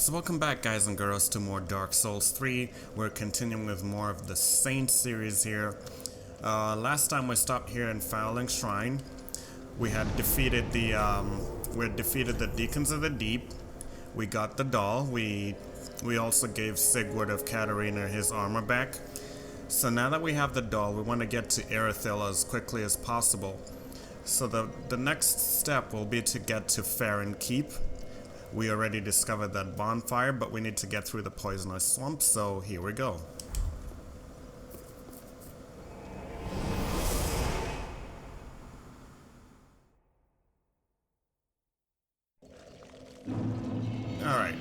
So welcome back, guys and girls, to more Dark Souls 3. We're continuing with more of the Saint series here. Last time we stopped here in Farron Shrine. We had defeated the Deacons of the Deep. We got the doll. We also gave Sigurd of Katarina his armor back. So now that we have the doll, we want to get to Erythil as quickly as possible. So the next step will be to get to Farron Keep. We already discovered that bonfire, but we need to get through the poisonous swamp, so here we go. Alright,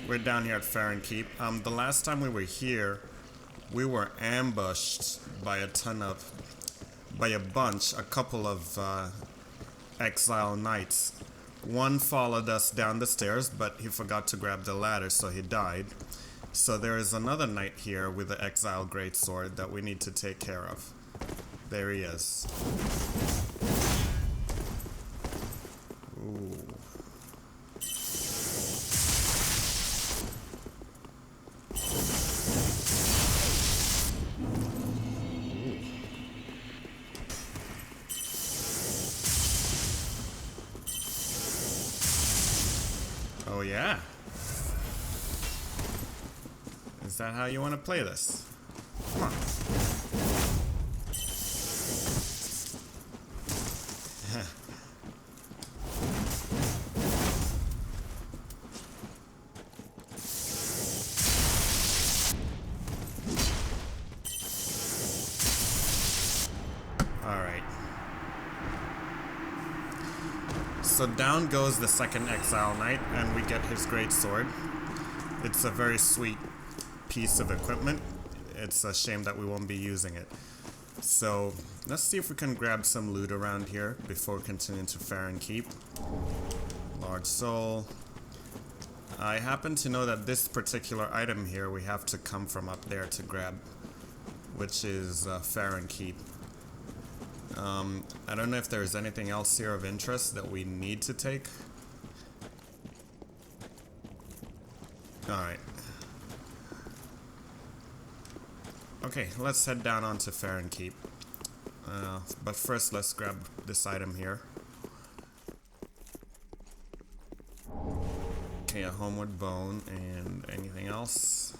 we're down here at Farron Keep. The last time we were here, we were ambushed by a couple of exile knights. One followed us down the stairs, but he forgot to grab the ladder, so he died. So there is another knight here with the exile greatsword that we need to take care of. There he is. Ooh. Oh yeah? Is that how you want to play this? Come on. Alright. So down goes the second exile knight, and we get his great sword. It's a very sweet piece of equipment. It's a shame that we won't be using it. So let's see if we can grab some loot around here before continuing to Farron Keep. Large soul. I happen to know that this particular item here we have to come from up there to grab, which is Farron Keep. I don't know if there's anything else here of interest that we need to take. Alright. Okay, let's head down onto Farron Keep. But first, let's grab this item here. Okay, a homeward bone, and anything else?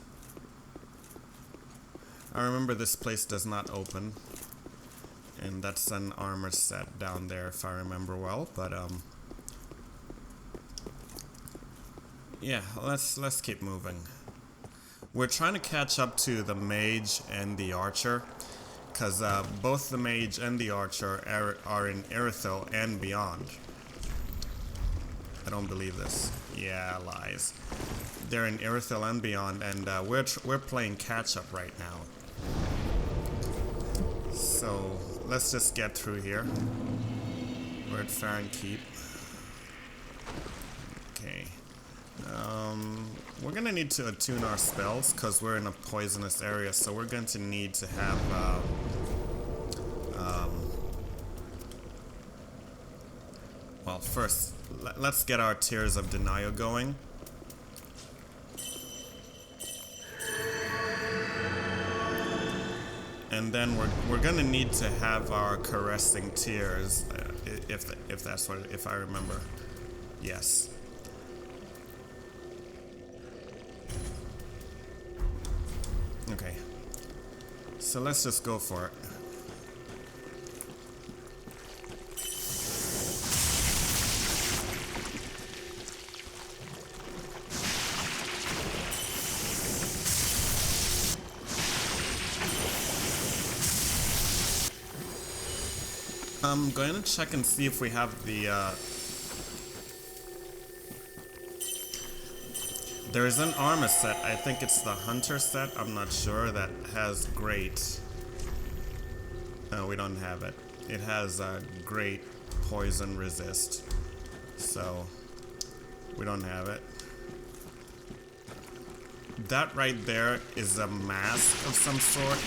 I remember this place does not open. And that's an armor set down there, if I remember well. But yeah, let's keep moving. We're trying to catch up to the mage and the archer, because both the mage and the archer are in Erythil and beyond. I don't believe this. Yeah, lies. They're in Erythil and beyond, and we're playing catch up right now. So let's just get through here. We're at Farron Keep. Okay. We're gonna need to attune our spells because we're in a poisonous area, so we're going to need to have well, first let's get our Tears of Denial going. And then we're gonna need to have our Caressing Tears, if I remember. Yes. Okay. So let's just go for it. I'm going to check and see if we have the, there is an armor set, I think it's the Hunter set, I'm not sure, that has great... No, we don't have it. It has great poison resist, so we don't have it. That right there is a mask of some sort,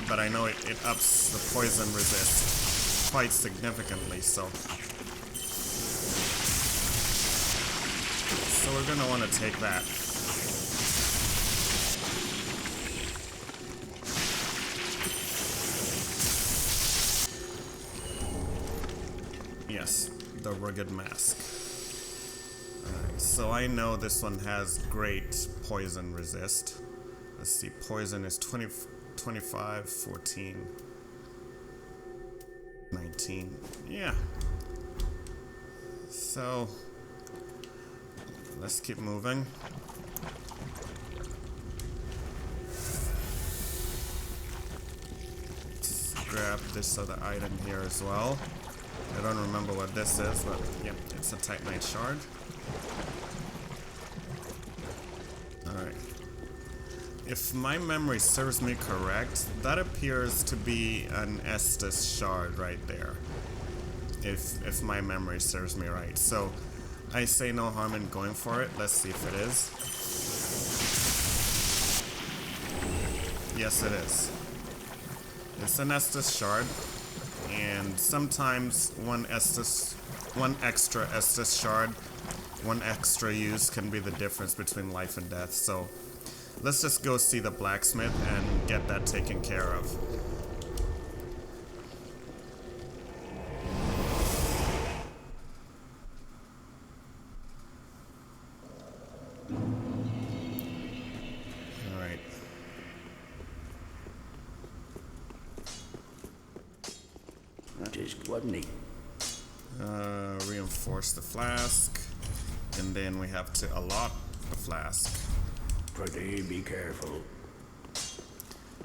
but I know it ups the poison resist quite significantly, so so we're gonna want to take that. Yes, the rugged mask. Alright, so I know this one has great poison resist. Let's see, poison is 20, 25, 14, 19. Yeah. So, let's keep moving. Let's grab this other item here as well. I don't remember what this is, but yep, it's a Titanite shard. Alright. If my memory serves me correct, that appears to be an Estus shard right there. If my memory serves me right. So, I say no harm in going for it. Let's see if it is. Yes, it is. It's an Estus shard. And sometimes one extra Estus shard, one extra use can be the difference between life and death. So let's just go see the blacksmith and get that taken care of. Alright. That is quite neat. Reinforce the flask, and then we have to allot the flask. Pretty be careful.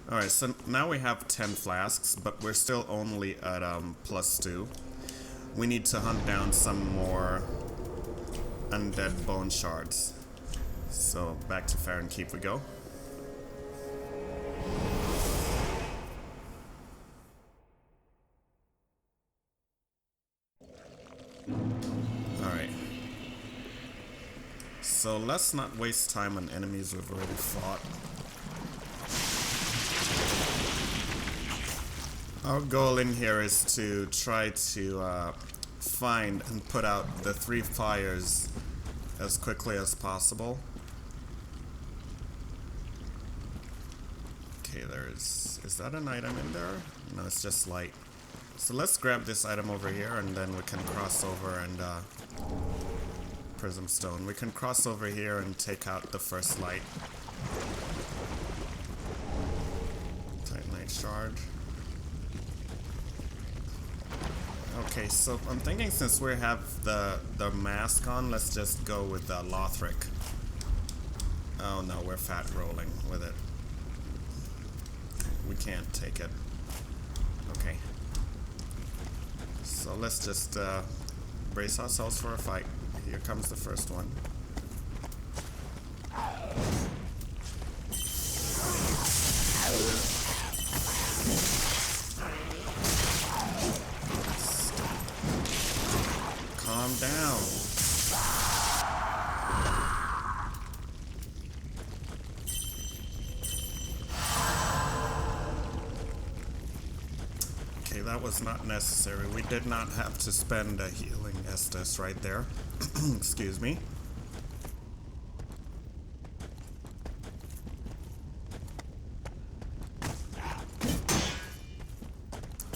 Alright, so now we have 10 flasks, but we're still only at +2. We need to hunt down some more undead bone shards. So back to Farron Keep we go. Alright. So let's not waste time on enemies we've already fought. Our goal in here is to try to find and put out the 3 fires as quickly as possible. Okay, is that an item in there? No, it's just light. So let's grab this item over here and then we can cross over and Prism Stone. We can cross over here and take out the first light. Titanite shard. Okay, so I'm thinking since we have the mask on, let's just go with the Lothric. Oh no, we're fat rolling with it. We can't take it. Okay. So let's just brace ourselves for a fight. Here comes the first one. Calm down. Okay, that was not necessary. We did not have to spend a healing Estus right there. Excuse me.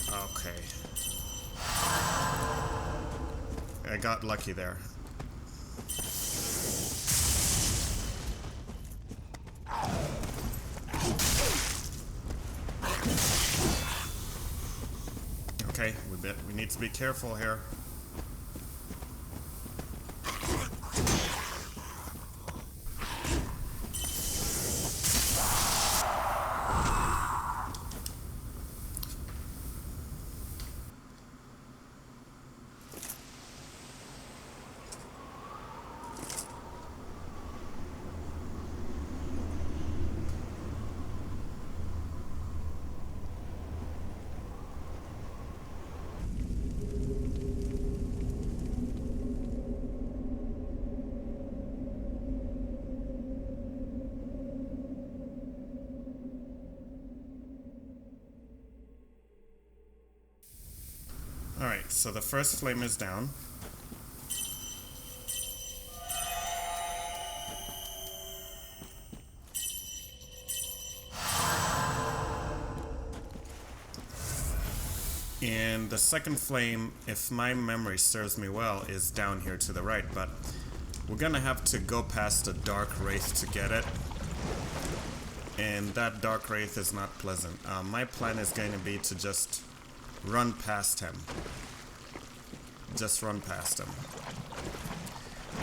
Okay. I got lucky there. Okay, we need to be careful here. Alright, so the first flame is down. And the second flame, if my memory serves me well, is down here to the right, but we're gonna have to go past a dark wraith to get it. And that dark wraith is not pleasant. My plan is going to be to just run past him. Just run past him.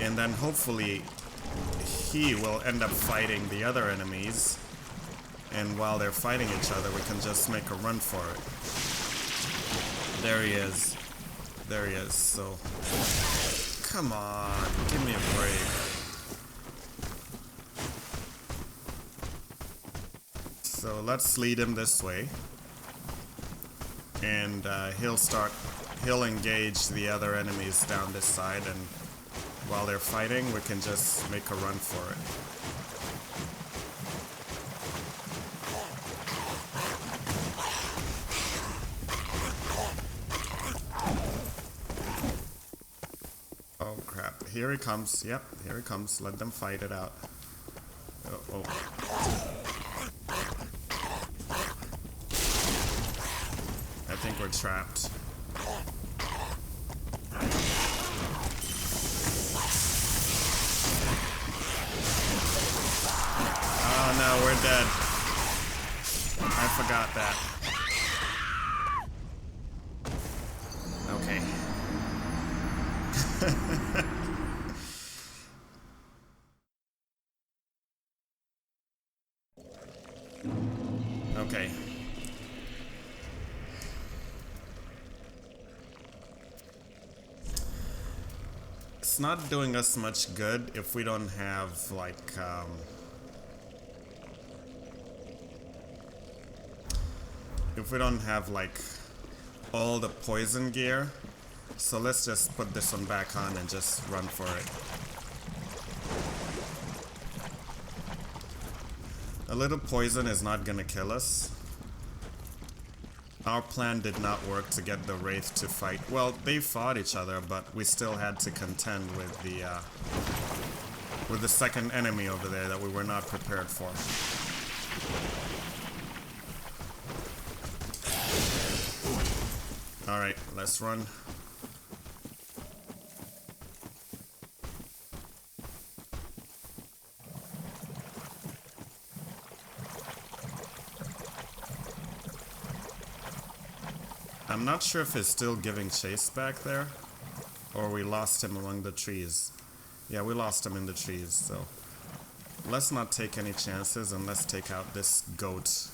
And then hopefully he will end up fighting the other enemies. And while they're fighting each other, we can just make a run for it. There he is. There he is. So, come on, give me a break. So let's lead him this way. And he'll engage the other enemies down this side, and while they're fighting, we can just make a run for it. Oh crap, here he comes. Yep, here he comes. Let them fight it out. Oh. I think we're trapped. Oh no, we're dead. I forgot that. Okay. Okay. It's not doing us much good if we don't have, like, if we don't have, like, all the poison gear. So let's just put this one back on and just run for it. A little poison is not gonna kill us. Our plan did not work to get the Wraith to fight. Well, they fought each other, but we still had to contend with the second enemy over there that we were not prepared for. Alright, let's run. I'm not sure if he's still giving chase back there, or we lost him among the trees. Yeah, we lost him in the trees, so let's not take any chances and let's take out this goat.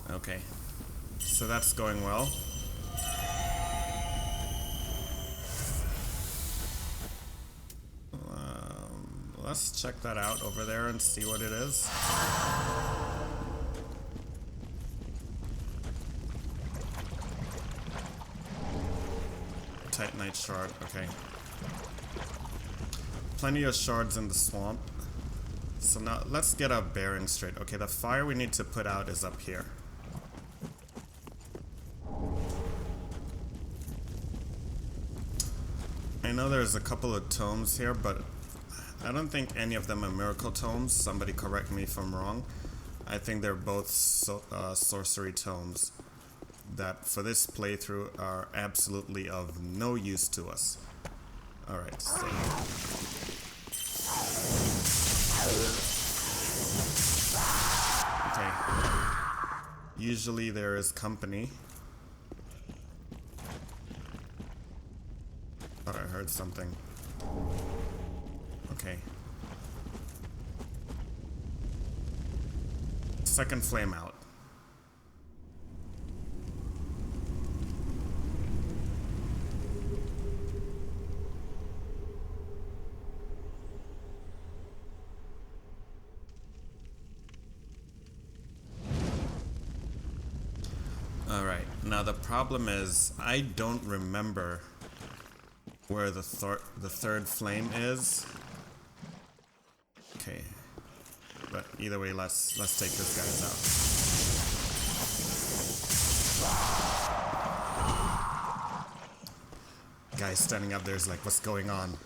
Okay, so that's going well. Let's check that out over there and see what it is. Titanite shard, okay. Plenty of shards in the swamp. So now let's get our bearings straight. Okay, the fire we need to put out is up here. I know there's a couple of tomes here, but I don't think any of them are miracle tomes. Somebody correct me if I'm wrong. I think they're both sorcery tomes that for this playthrough are absolutely of no use to us. Alright, so okay. Usually there is company. Thought I heard something. Okay. Second flame out. Alright, now the problem is I don't remember where the third flame is. Okay, but either way, let's take this guys out. guy standing up there is like, what's going on?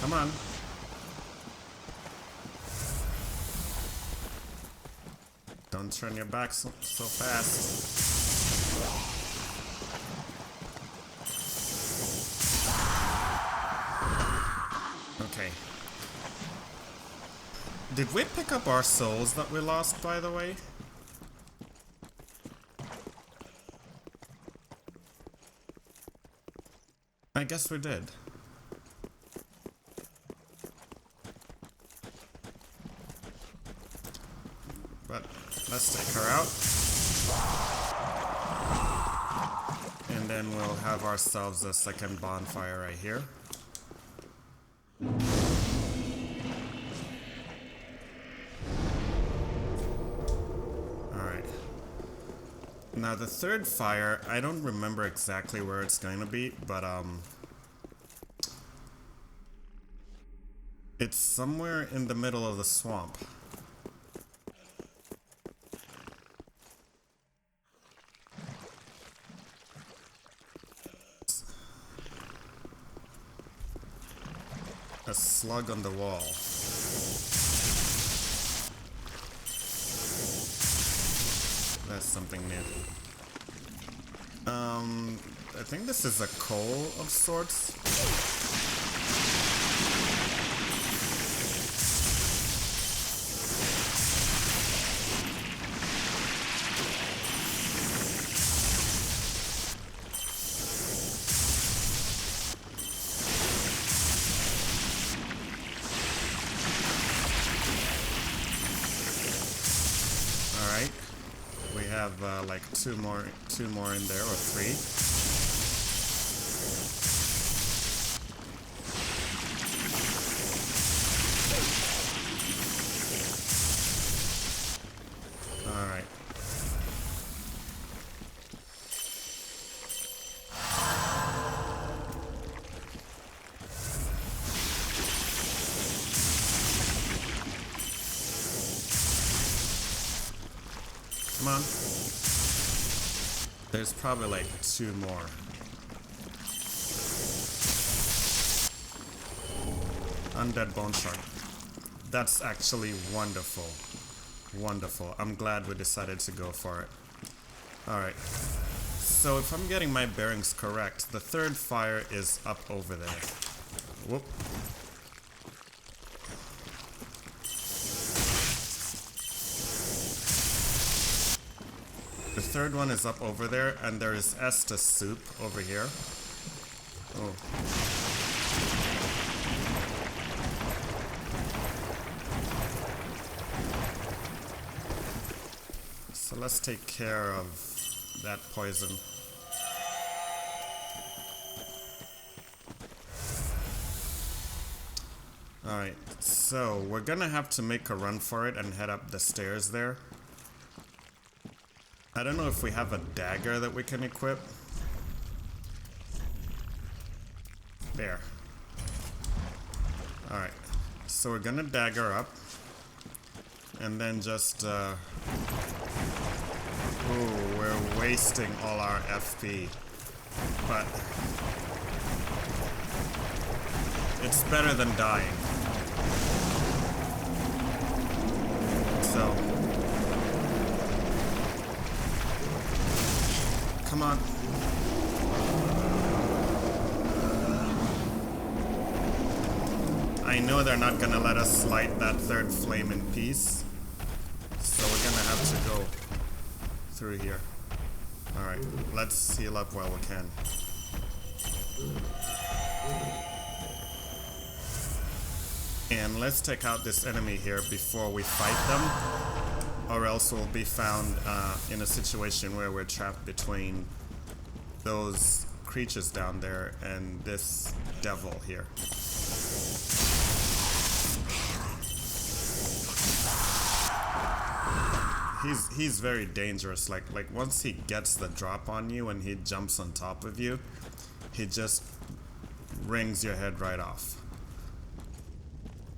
Come on. Don't turn your back so fast. Okay. Did we pick up our souls that we lost, by the way? I guess we did. But let's take her out. And then we'll have ourselves a second bonfire right here. Alright. Now the third fire, I don't remember exactly where it's going to be, but it's somewhere in the middle of the swamp. A slug on the wall. That's something new. I think this is a coal of sorts. Alright. We have like two more in there, or three. Alright. Come on. There's probably like two more. Undead bone shark. That's actually wonderful. Wonderful. I'm glad we decided to go for it. Alright. So if I'm getting my bearings correct, the third fire is up over there. Whoop. The third one is up over there, and there is Estes soup over here. Oh. So let's take care of that poison. Alright, so we're gonna have to make a run for it and head up the stairs there. I don't know if we have a dagger that we can equip. There. Alright. So we're gonna dagger up. And then just, ooh, we're wasting all our FP. But it's better than dying. So come on. I know they're not gonna let us light that third flame in peace. So we're gonna have to go through here. Alright, let's heal up while we can. And let's take out this enemy here before we fight them, or else we'll be found in a situation where we're trapped between those creatures down there and this devil here. he's very dangerous. Like once he gets the drop on you and he jumps on top of you, he just rings your head right off.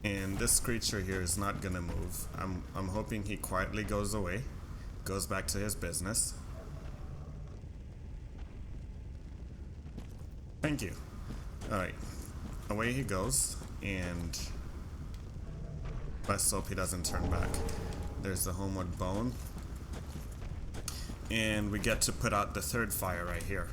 And this creature here is not gonna move. I'm hoping he quietly goes away, goes back to his business. Thank you. Alright. Away he goes, and let's hope he doesn't turn back. There's the homeward bone. And we get to put out the third fire right here.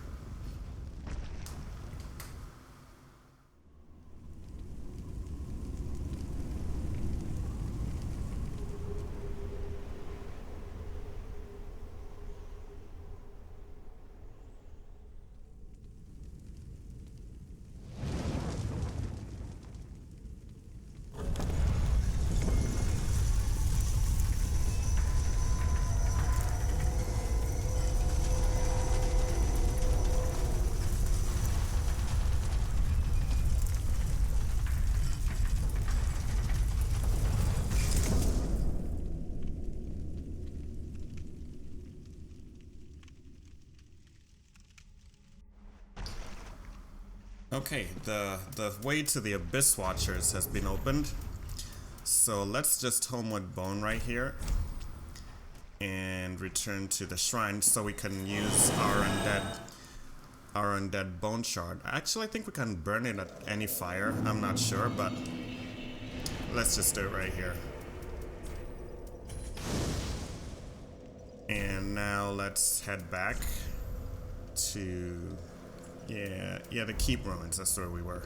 Okay, the way to the Abyss Watchers has been opened. So let's just homeward bone right here and return to the shrine so we can use our undead bone shard. Actually, I think we can burn it at any fire. I'm not sure, but let's just do it right here. And now let's head back to the keep ruins. That's where we were.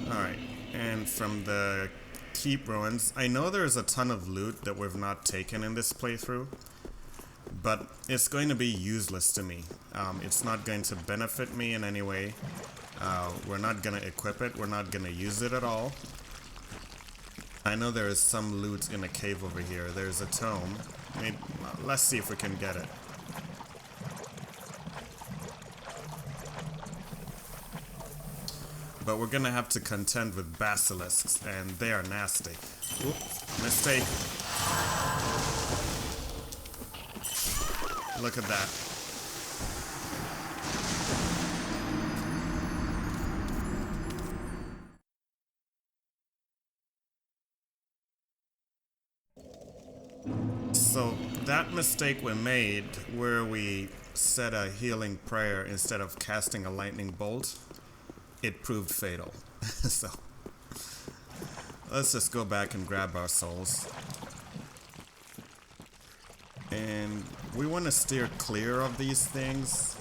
Alright, and from the keep ruins, I know there's a ton of loot that we've not taken in this playthrough, but it's going to be useless to me. It's not going to benefit me in any way. We're not going to equip it. We're not going to use it at all. I know there is some loot in a cave over here. There's a tome. Maybe, let's see if we can get it. But we're gonna have to contend with basilisks, and they are nasty. Oop, mistake. Look at that. So that mistake we made where we said a healing prayer instead of casting a lightning bolt, it proved fatal. So let's just go back and grab our souls. And we want to steer clear of these things.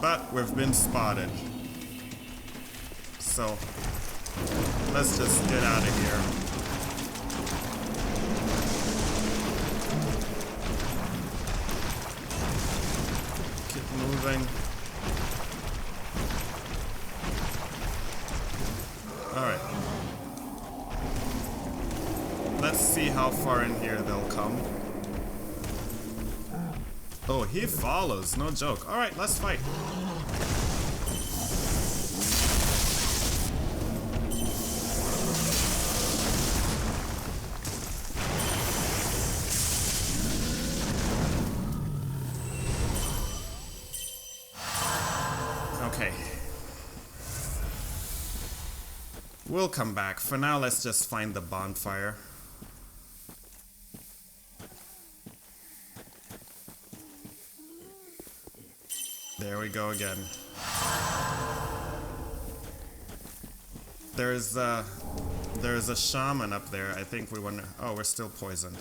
But we've been spotted. So let's just get out of here. Keep moving. Alright. Let's see how far in here they'll come. Oh, he follows, no joke. Alright, let's fight. Okay. We'll come back. For now, let's just find the bonfire. There we go again. There's a shaman up there. I think we want to... Oh, we're still poisoned.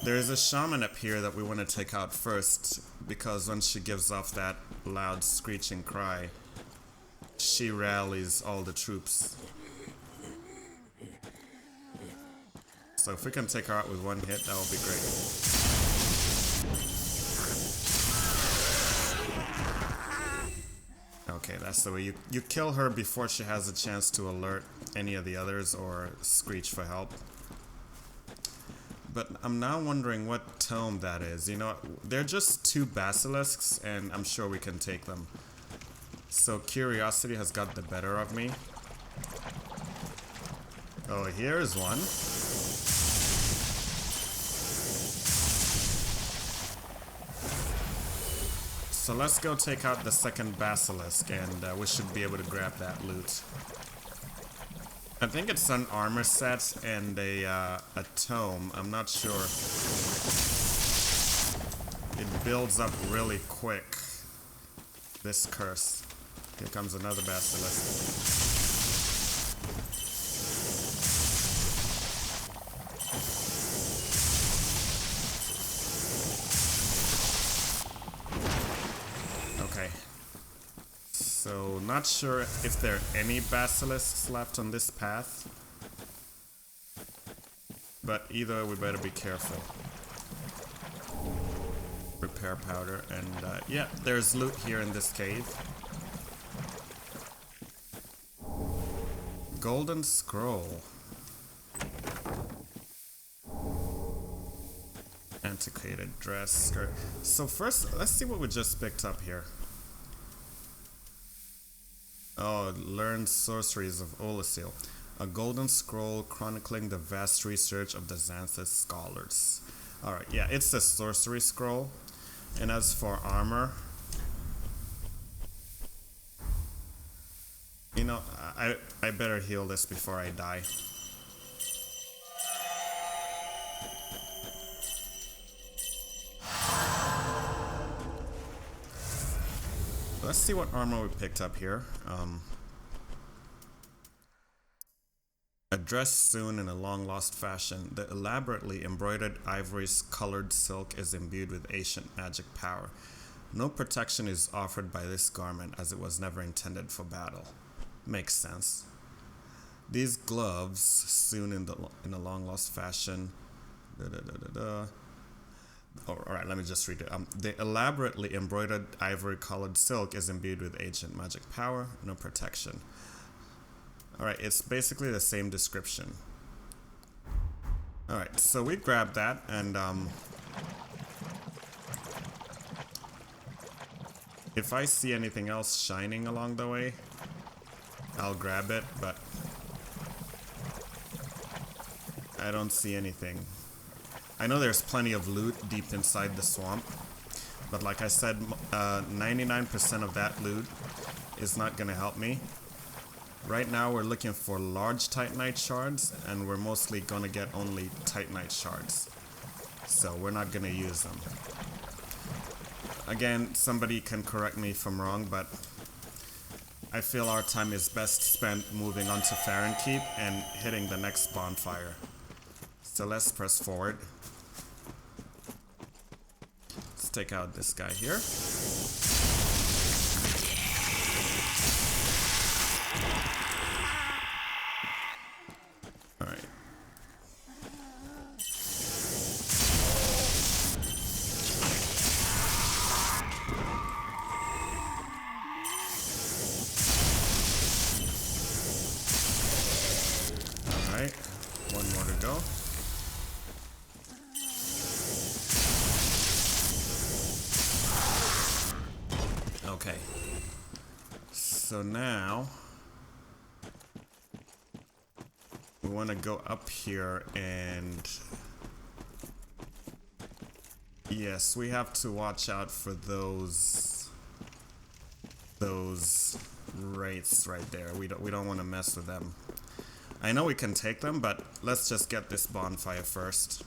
There's a shaman up here that we want to take out first, because when she gives off that loud screeching cry, she rallies all the troops. So if we can take her out with one hit, that would be great. Okay, that's the way you kill her before she has a chance to alert any of the others or screech for help. But I'm now wondering what tome that is. You know, they're just two basilisks, and I'm sure we can take them. So curiosity has got the better of me. Oh, here's one. So let's go take out the second basilisk, and we should be able to grab that loot. I think it's an armor set and a tome. I'm not sure. It builds up really quick. This curse. Here comes another basilisk. Okay. So, not sure if there are any basilisks left on this path. But either we better be careful. Repair powder, and yeah, there's loot here in this cave. Golden scroll. Antiquated dress skirt. So first, let's see what we just picked up here. Oh, learn sorceries of Olasil. A golden scroll chronicling the vast research of the Xanthus scholars. Alright, yeah, it's a sorcery scroll. And as for armor, you know, I better heal this before I die. Let's see what armor we picked up here. Addressed soon in a long-lost fashion, the elaborately embroidered ivory-colored silk is imbued with ancient magic power. No protection is offered by this garment, as it was never intended for battle. Makes sense. These gloves, soon in a long-lost fashion. Alright, let me just read it. The elaborately embroidered ivory-colored silk is imbued with ancient magic power. No protection. Alright, it's basically the same description. Alright, so we grabbed that, and if I see anything else shining along the way, I'll grab it, but I don't see anything. I know there's plenty of loot deep inside the swamp, but like I said, 99% of that loot is not gonna help me. Right now we're looking for large Titanite shards, and we're mostly gonna get only Titanite shards. So we're not gonna use them. Again, somebody can correct me if I'm wrong, but I feel our time is best spent moving on to Farron Keep and hitting the next bonfire. So let's press forward. Let's take out this guy here. Alright. Alright, one more to go. Okay. So now we want to go up here, and yes, we have to watch out for those wraiths right there. We don't want to mess with them. I know we can take them, but let's just get this bonfire first.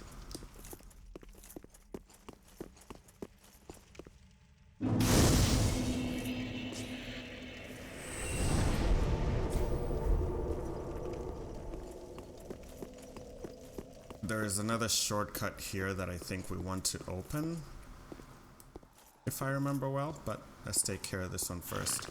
There is another shortcut here that I think we want to open, if I remember well, but let's take care of this one first.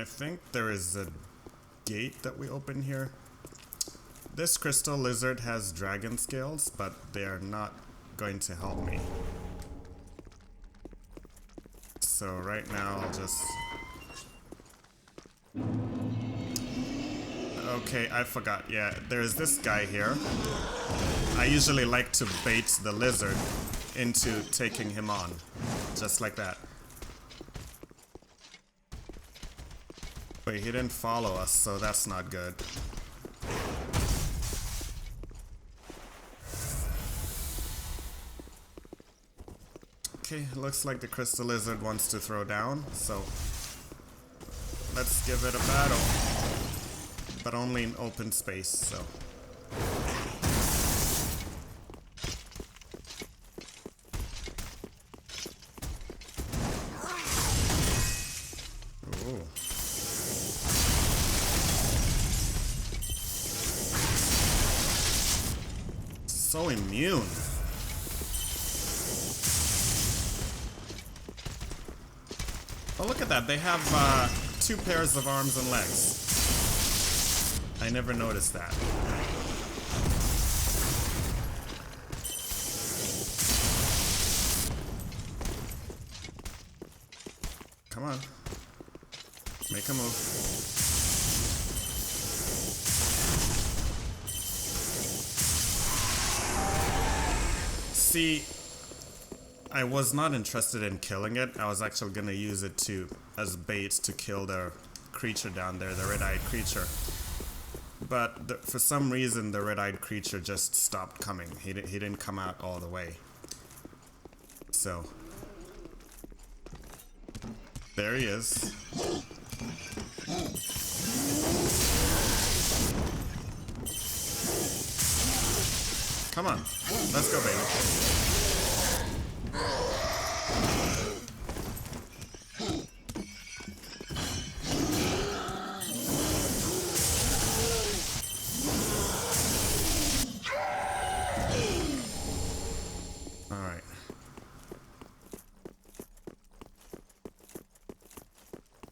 I think there is a gate that we open here. This crystal lizard has dragon scales, but they are not going to help me. So right now I'll just... Okay, I forgot. Yeah, there's this guy here. I usually like to bait the lizard into taking him on. Just like that. Wait, he didn't follow us, so that's not good. Okay, looks like the crystal lizard wants to throw down, so let's give it a battle. But only in open space, so. Ooh. So immune. Oh, look at that. They have 2 pairs of arms and legs. I never noticed that. Come on. Make a move. See, I was not interested in killing it. I was actually gonna use it as bait to kill the creature down there, the red-eyed creature. But for some reason, the red-eyed creature just stopped coming. He didn't come out all the way. So there he is. Come on, let's go, baby.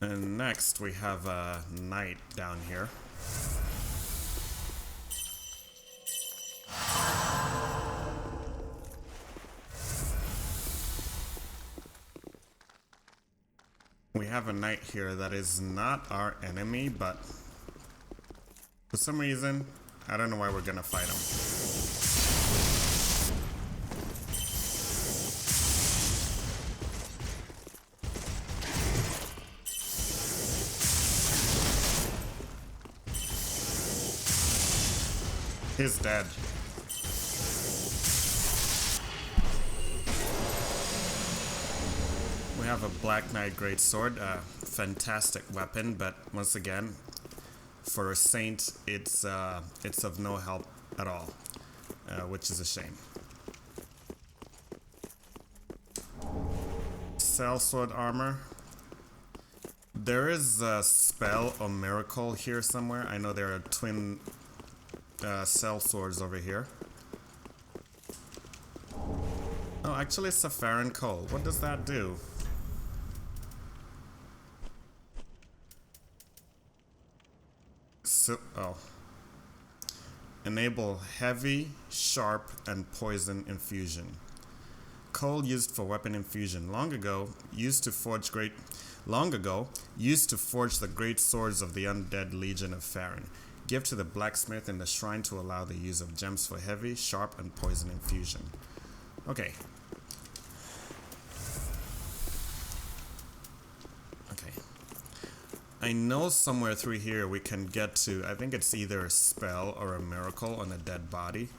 And next we have a knight down here. We have a knight here that is not our enemy, but for some reason, I don't know why we're gonna fight him. He's dead. We have a Black Knight Greatsword, a fantastic weapon, but once again, for a saint, it's of no help at all, which is a shame. Sellsword armor. There is a spell or miracle here somewhere. I know there are twin sellswords over here. Oh, actually it's a Farron coal. What does that do? So, oh. Enable heavy, sharp, and poison infusion. Coal used for weapon infusion. Long ago, used to forge the great swords of the undead legion of Farron. Give to the blacksmith in the shrine to allow the use of gems for heavy, sharp, and poison infusion. Okay. Okay. I know somewhere through here we can get to, I think it's either a spell or a miracle on a dead body.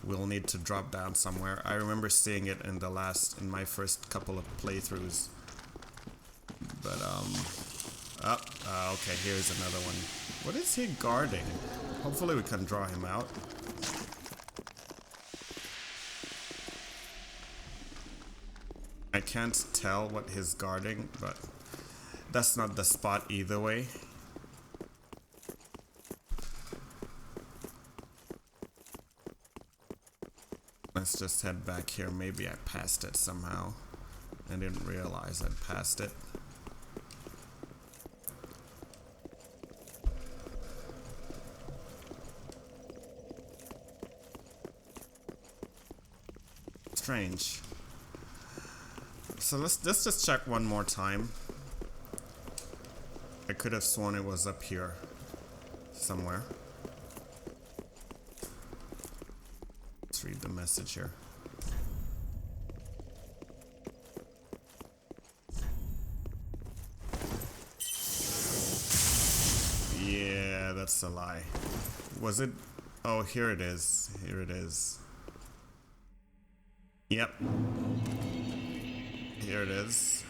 We'll need to drop down somewhere. I remember seeing it in my first couple of playthroughs. But, okay, here's another one. What is he guarding? Hopefully we can draw him out. I can't tell what he's guarding, but that's not the spot either way. Let's just head back here. Maybe I passed it somehow. I didn't realize I'd passed it. Strange. So let's just check one more time. I could have sworn it was up here somewhere. Let's read the message here. Yeah, that's a lie. Was it? Oh, here it is. Here it is. Yep. Here it is.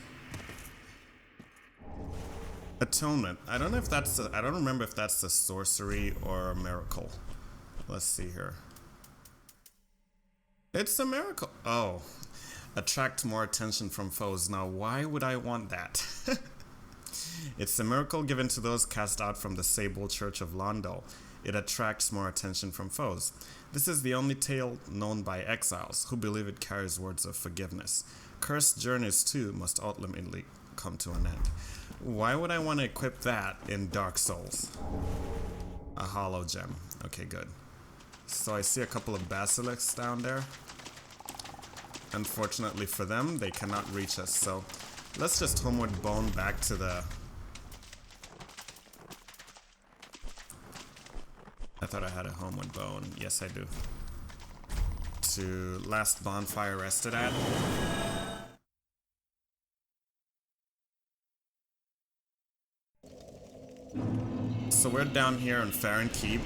Atonement. I don't know if that's I don't remember if that's a sorcery or a miracle. Let's see here. It's a miracle. Oh. Attract more attention from foes. Now, why would I want that? It's a miracle given to those cast out from the Sable Church of Londo. It attracts more attention from foes. This is the only tale known by exiles, who believe it carries words of forgiveness. Cursed journeys, too, must ultimately come to an end. Why would I want to equip that in Dark Souls? A hollow gem. Okay, good. So I see a couple of basilisks down there. Unfortunately for them, they cannot reach us, so let's just homeward bone back to the... I thought I had a homeward bone. Yes, I do. To last bonfire rested at. So we're down here on Farron Keep.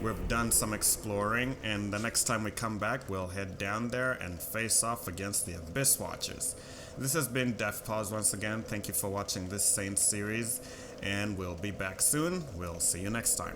We've done some exploring, and the next time we come back, we'll head down there and face off against the Abyss Watchers. This has been Death Pause once again. Thank you for watching this Saint series, and we'll be back soon. We'll see you next time.